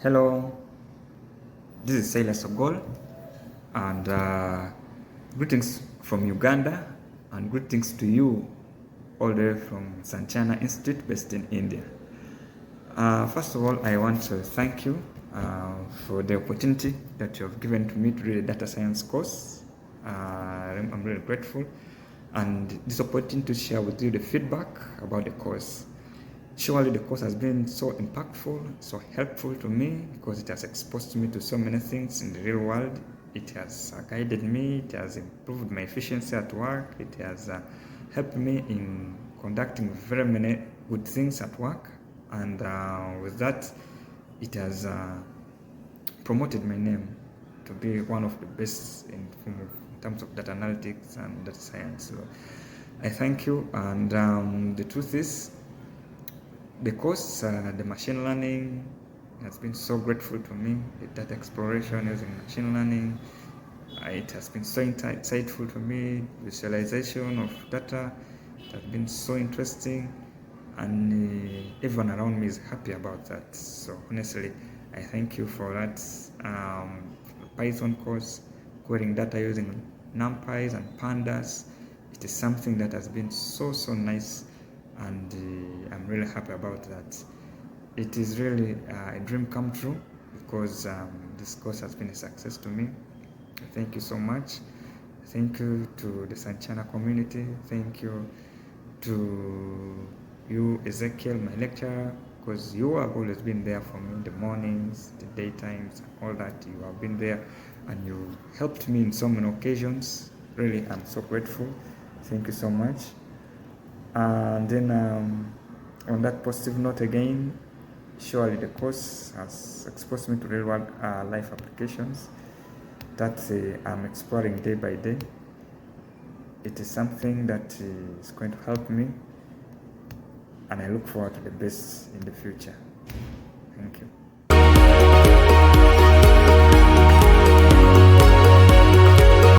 Hello, this is Silas Ogol, and greetings from Uganda, and greetings to you all the way from Sanchana Institute based in India. First of all, I want to thank you for the opportunity that you have given to me to read a data science course. I'm really grateful, and this opportunity to share with you the feedback about the course. Surely the course has been so impactful, so helpful to me because it has exposed me to so many things in the real world. It has guided me, it has improved my efficiency at work, it has helped me in conducting very many good things at work, and with that, it has promoted my name to be one of the best in terms of data analytics and data science. So I thank you, and the truth is, the course, the machine learning has been so grateful to me. The data exploration using machine learning, it has been so insightful to me. Visualization of data, it has been so interesting, and everyone around me is happy about that. So honestly, I thank you for that. Python course, querying data using NumPys and Pandas, it is something that has been so nice, and I'm really happy about that. It is really a dream come true because this course has been a success to me. Thank you so much. Thank you to the Sanchana community. Thank you to you, Ezekiel, my lecturer, because you have always been there for me, the mornings, the daytimes, all that. You have been there and you helped me in so many occasions. Really, I'm so grateful. Thank you so much. And then on that positive note again, surely the course has exposed me to real world life applications that I'm exploring day by day. It is something that is going to help me, and I look forward to the best in the future.